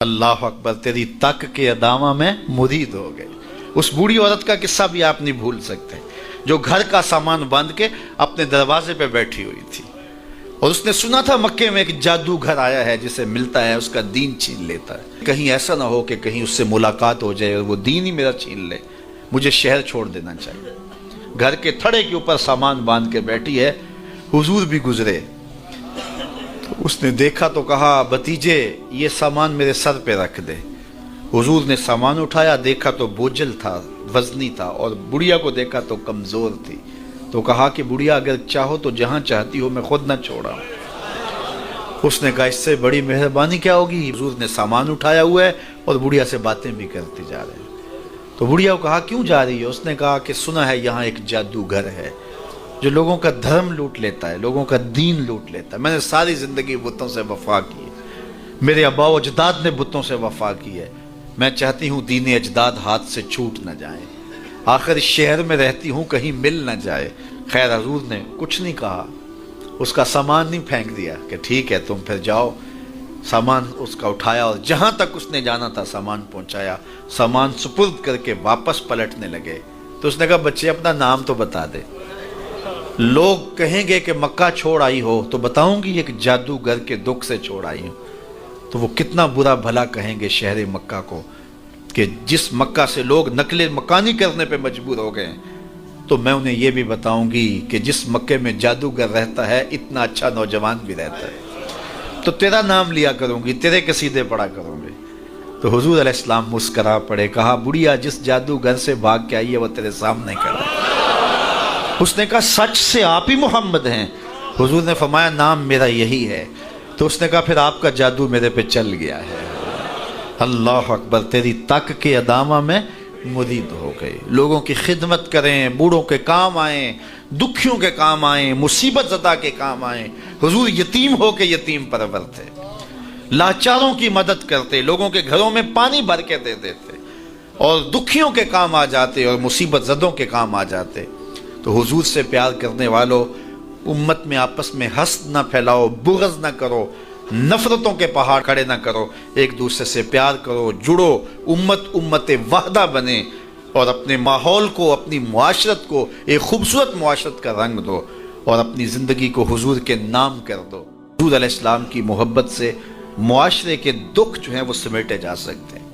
اللہ اکبر، تیری تک کے ادامہ میں مرید ہو گئے۔ اس بوڑھی عورت کا قصہ بھی آپ نہیں بھول سکتے، جو گھر کا سامان باندھ کے اپنے دروازے پہ بیٹھی ہوئی تھی، اور اس نے سنا تھا مکے میں ایک جادوگر آیا ہے جسے ملتا ہے اس کا دین چھین لیتا ہے، کہیں ایسا نہ ہو کہ کہیں اس سے ملاقات ہو جائے اور وہ دین ہی میرا چھین لے، مجھے شہر چھوڑ دینا چاہیے۔ گھر کے تھڑے کے اوپر سامان باندھ کے بیٹھی ہے، حضور بھی گزرے، اس نے دیکھا تو کہا بھتیجے یہ سامان میرے سر پہ رکھ دے۔ حضور نے سامان اٹھایا، دیکھا تو بوجھل تھا، وزنی تھا، اور بڑھیا کو دیکھا تو کمزور تھی، تو کہا کہ بڑھیا اگر چاہو تو جہاں چاہتی ہو میں خود نہ چھوڑا۔ اس نے کہا اس سے بڑی مہربانی کیا ہوگی؟ حضور نے سامان اٹھایا ہوا ہے اور بڑھیا سے باتیں بھی کرتے جا رہے ہیں۔ تو بڑھیا کو کہا کیوں جا رہی ہے؟ اس نے کہا کہ سنا ہے یہاں ایک جادوگر ہے جو لوگوں کا دھرم لوٹ لیتا ہے، لوگوں کا دین لوٹ لیتا ہے۔ میں نے ساری زندگی بتوں سے وفا کی ہے، میرے آباء و اجداد نے بتوں سے وفا کی ہے، میں چاہتی ہوں دین اجداد ہاتھ سے چھوٹ نہ جائیں، آخر اس شہر میں رہتی ہوں کہیں مل نہ جائے۔ خیر حضور نے کچھ نہیں کہا، اس کا سامان نہیں پھینک دیا کہ ٹھیک ہے تم پھر جاؤ۔ سامان اس کا اٹھایا اور جہاں تک اس نے جانا تھا سامان پہنچایا، سامان سپرد کر کے واپس پلٹنے لگے تو اس نے کہا بچے اپنا نام تو بتا دے، لوگ کہیں گے کہ مکہ چھوڑ آئی ہو تو بتاؤں گی ایک جادوگر کے دکھ سے چھوڑ آئی ہوں، تو وہ کتنا برا بھلا کہیں گے شہر مکہ کو کہ جس مکہ سے لوگ نقل مکانی کرنے پہ مجبور ہو گئے، تو میں انہیں یہ بھی بتاؤں گی کہ جس مکے میں جادوگر رہتا ہے اتنا اچھا نوجوان بھی رہتا ہے، تو تیرا نام لیا کروں گی، تیرے قصیدے پڑھا کروں گی۔ تو حضور علیہ السلام مسکرا پڑے، کہا بڑھیا جس جادوگر سے بھاگ کے آئی ہے وہ تیرے سامنے کھڑا ہے۔ اس نے کہا سچ سے آپ ہی محمد ہیں؟ حضور نے فرمایا نام میرا یہی ہے۔ تو اس نے کہا پھر آپ کا جادو میرے پہ چل گیا ہے۔ اللہ اکبر، تیری تک کے ادامہ میں مرید ہو گئے۔ لوگوں کی خدمت کریں، بوڑھوں کے کام آئیں، دکھیوں کے کام آئیں، مصیبت زدہ کے کام آئیں۔ حضور یتیم ہو کے یتیم پرور تھے، لاچاروں کی مدد کرتے، لوگوں کے گھروں میں پانی بھر کے دے دیتے، اور دکھیوں کے کام آ جاتے اور مصیبت زدوں کے کام آ جاتے۔ تو حضور سے پیار کرنے والوں، امت میں آپس میں حسد نہ پھیلاؤ، بغض نہ کرو، نفرتوں کے پہاڑ کھڑے نہ کرو، ایک دوسرے سے پیار کرو، جڑو، امت وحدہ بنے، اور اپنے ماحول کو، اپنی معاشرت کو ایک خوبصورت معاشرت کا رنگ دو، اور اپنی زندگی کو حضور کے نام کر دو۔ حضور علیہ السلام کی محبت سے معاشرے کے دکھ جو ہیں وہ سمیٹے جا سکتے ہیں۔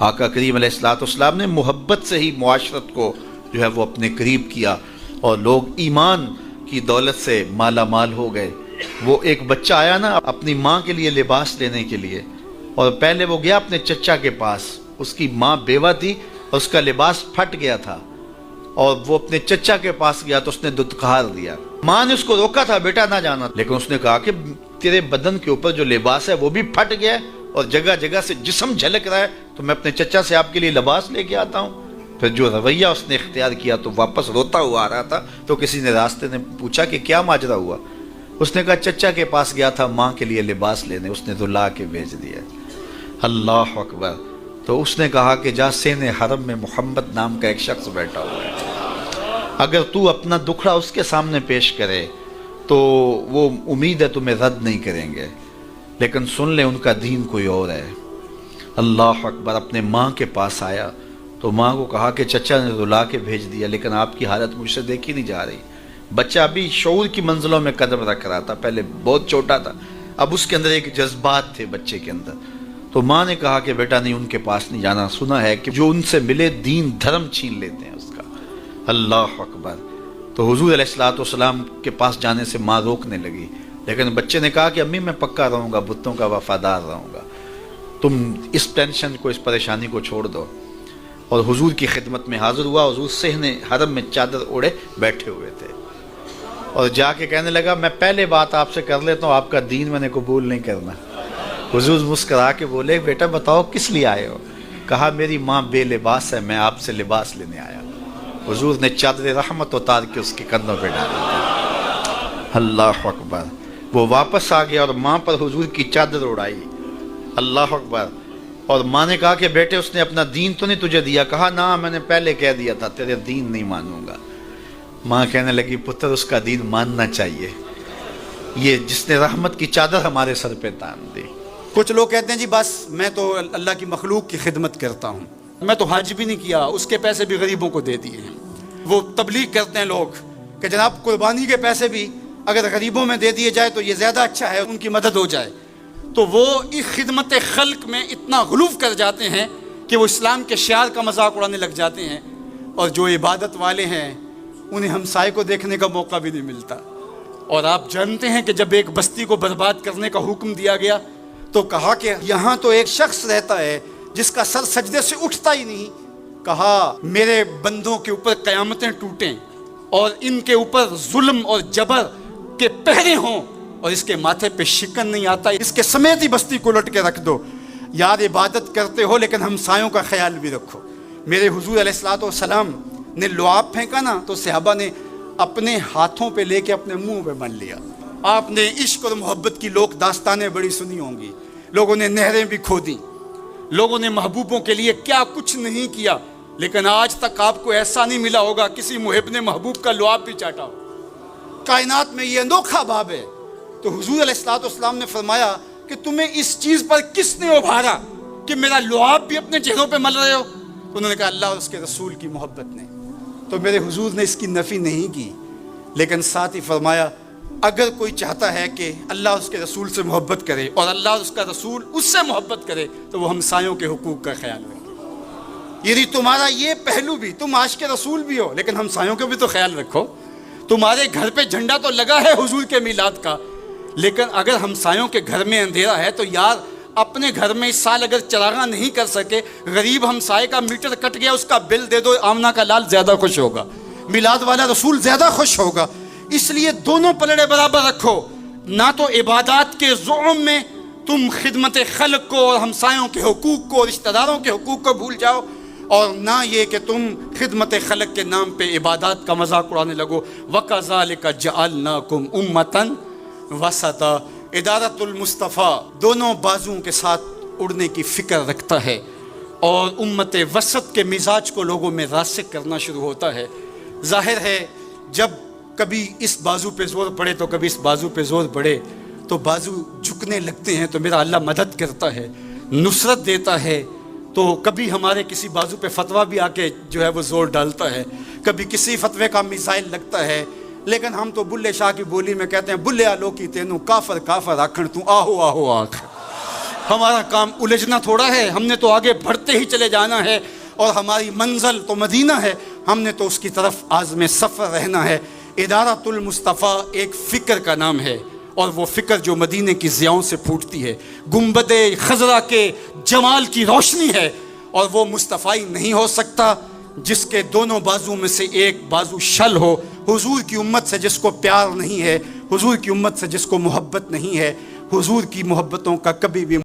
آقا کریم علیہ السلام نے محبت سے ہی معاشرت کو جو ہے وہ اپنے قریب کیا، اور لوگ ایمان کی دولت سے مالا مال ہو گئے۔ وہ ایک بچہ آیا نا اپنی ماں کے لیے لباس لینے کے لیے، اور پہلے وہ گیا اپنے چچا کے پاس، اس کی ماں بیوہ تھی اور اس کا لباس پھٹ گیا تھا، اور وہ اپنے چچا کے پاس گیا تو اس نے دتکار دیا۔ ماں نے اس کو روکا تھا بیٹا نہ جانا، لیکن اس نے کہا کہ تیرے بدن کے اوپر جو لباس ہے وہ بھی پھٹ گیا ہے اور جگہ جگہ سے جسم جھلک رہا ہے، تو میں اپنے چچا سے آپ کے لیے لباس لے کے آتا ہوں۔ پھر جو رویہ اس نے اختیار کیا تو واپس روتا ہوا آ رہا تھا، تو کسی نے راستے نے پوچھا کہ کیا ماجرا ہوا؟ اس نے کہا چچا کے پاس گیا تھا ماں کے لیے لباس لینے، اس نے رلا کے بھیج دیا۔ اللہ اکبر۔ تو اس نے کہا کہ جا سین حرم میں محمد نام کا ایک شخص بیٹھا ہوا ہے، اگر تو اپنا دکھڑا اس کے سامنے پیش کرے تو وہ امید ہے تمہیں رد نہیں کریں گے، لیکن سن لے ان کا دین کوئی اور ہے۔ اللہ اکبر۔ اپنے ماں کے پاس آیا تو ماں کو کہا کہ چچا نے رلا کے بھیج دیا، لیکن آپ کی حالت مجھ سے دیکھی نہیں جا رہی۔ بچہ ابھی شعور کی منزلوں میں قدم رکھ رہا تھا، پہلے بہت چھوٹا تھا، اب اس کے اندر ایک جذبات تھے بچے کے اندر۔ تو ماں نے کہا کہ بیٹا نہیں، ان کے پاس نہیں جانا، سنا ہے کہ جو ان سے ملے دین دھرم چھین لیتے ہیں اس کا۔ اللہ اکبر۔ تو حضور علیہ السلام کے پاس جانے سے ماں روکنے لگی، لیکن بچے نے کہا کہ امی میں پکا رہوں گا، بتوں کا وفادار رہوں گا، تم اس ٹینشن کو، اس پریشانی کو چھوڑ دو۔ اور حضور کی خدمت میں حاضر ہوا۔ حضور صحن حرم میں چادر اوڑے بیٹھے ہوئے تھے، اور جا کے کہنے لگا میں پہلے بات آپ سے کر لیتا ہوں، آپ کا دین میں نے قبول نہیں کرنا۔ حضور مسکرا کے بولے بیٹا بتاؤ کس لیے آئے ہو؟ کہا میری ماں بے لباس ہے، میں آپ سے لباس لینے آیا۔ حضور نے چادر رحمت اتار کے اس کے کندھوں پہ ڈالا۔ اللہ اکبر۔ وہ واپس آ گیا اور ماں پر حضور کی چادر اڑائی۔ اللہ اکبر۔ اور ماں نے کہا کہ بیٹے اس نے اپنا دین تو نہیں تجھے دیا؟ کہا نہ، میں نے پہلے کہہ دیا تھا تیرے دین نہیں مانوں گا۔ ماں کہنے لگی پتر اس کا دین ماننا چاہیے، یہ جس نے رحمت کی چادر ہمارے سر پہ تان دی۔ کچھ لوگ کہتے ہیں جی بس میں تو اللہ کی مخلوق کی خدمت کرتا ہوں، میں تو حج بھی نہیں کیا، اس کے پیسے بھی غریبوں کو دے دیے ہیں۔ وہ تبلیغ کرتے ہیں لوگ کہ جناب قربانی کے پیسے بھی اگر غریبوں میں دے دیے جائے تو یہ زیادہ اچھا ہے، ان کی مدد ہو جائے۔ تو وہ اس خدمت خلق میں اتنا غلو کر جاتے ہیں کہ وہ اسلام کے شعار کا مذاق اڑانے لگ جاتے ہیں، اور جو عبادت والے ہیں انہیں ہمسائے کو دیکھنے کا موقع بھی نہیں ملتا۔ اور آپ جانتے ہیں کہ جب ایک بستی کو برباد کرنے کا حکم دیا گیا تو کہا کہ یہاں تو ایک شخص رہتا ہے جس کا سر سجدے سے اٹھتا ہی نہیں، کہا میرے بندوں کے اوپر قیامتیں ٹوٹیں اور ان کے اوپر ظلم اور جبر کے پہرے ہوں اور اس کے ماتھے پہ شکن نہیں آتا، اس کے سمیت ہی بستی کو لٹ کے رکھ دو۔ یار عبادت کرتے ہو لیکن ہمسایوں کا خیال بھی رکھو۔ میرے حضور علیہ الصلوۃ والسلام نے لعاب پھینکا نا تو صحابہ نے اپنے ہاتھوں پہ لے کے اپنے منہ پہ بن لیا۔ آپ نے عشق اور محبت کی لوک داستانیں بڑی سنی ہوں گی، لوگوں نے نہریں بھی کھودی، لوگوں نے محبوبوں کے لیے کیا کچھ نہیں کیا، لیکن آج تک آپ کو ایسا نہیں ملا ہوگا کسی محب نے محبوب کا لعاب بھی چاٹا ہو۔ کائنات میں یہ انوکھا باب ہے۔ تو حضور علیہ الصلوۃ والسلام نے فرمایا کہ تمہیں اس چیز پر کس نے ابھارا کہ میرا لعاب بھی اپنے چہروں پہ مل رہے ہو؟ انہوں نے کہا اللہ اور اس کے رسول کی محبت نے۔ تو میرے حضور نے اس کی نفی نہیں کی، لیکن ساتھ ہی فرمایا اگر کوئی چاہتا ہے کہ اللہ اور اس کے رسول سے محبت کرے اور اللہ اور اس کا رسول اس سے محبت کرے تو وہ ہمسایوں کے حقوق کا خیال رکھے۔ یعنی تمہارا یہ پہلو بھی، تم عاشق رسول بھی ہو لیکن ہمسایوں کا بھی تو خیال رکھو۔ تمہارے گھر پہ جھنڈا تو لگا ہے حضور کے میلاد کا، لیکن اگر ہمسایوں کے گھر میں اندھیرا ہے تو یار اپنے گھر میں اس سال اگر چراغاں نہیں کر سکے، غریب ہمسائے کا میٹر کٹ گیا اس کا بل دے دو، آمنہ کا لال زیادہ خوش ہوگا، میلاد والا رسول زیادہ خوش ہوگا۔ اس لیے دونوں پلڑے برابر رکھو، نہ تو عبادات کے زعم میں تم خدمت خلق کو اور ہمسایوں کے حقوق کو، رشتہ داروں کے حقوق کو بھول جاؤ، اور نہ یہ کہ تم خدمت خلق کے نام پہ عبادات کا مذاق اڑانے لگو۔ وَكَذَلِكَ جَعَلْنَاكُمْ أُمَّةً وَسَطًا۔ ادارت المصطفیٰ دونوں بازوؤں کے ساتھ اڑنے کی فکر رکھتا ہے، اور امت وسط کے مزاج کو لوگوں میں راسخ کرنا شروع ہوتا ہے۔ ظاہر ہے جب کبھی اس بازو پہ زور پڑے تو کبھی اس بازو پہ زور پڑے تو بازو جھکنے لگتے ہیں، تو میرا اللہ مدد کرتا ہے، نصرت دیتا ہے۔ تو کبھی ہمارے کسی بازو پہ فتویٰ بھی آ کے جو ہے وہ زور ڈالتا ہے، کبھی کسی فتوے کا میزائل لگتا ہے، لیکن ہم تو بلے شاہ کی بولی میں کہتے ہیں بلیا لوکی تینوں کافر کافر آکھن تو آہو آہو آکھ۔ ہمارا کام الجھنا تھوڑا ہے، ہم نے تو آگے بڑھتے ہی چلے جانا ہے، اور ہماری منزل تو مدینہ ہے، ہم نے تو اس کی طرف عازم سفر رہنا ہے۔ ادارت المصطفیٰ ایک فکر کا نام ہے، اور وہ فکر جو مدینے کی ضیاؤں سے پھوٹتی ہے، گنبد خضرا کے جمال کی روشنی ہے، اور وہ مصطفی نہیں ہو سکتا جس کے دونوں بازو میں سے ایک بازو شل ہو۔ حضور کی امت سے جس کو پیار نہیں ہے، حضور کی امت سے جس کو محبت نہیں ہے، حضور کی محبتوں کا کبھی بھی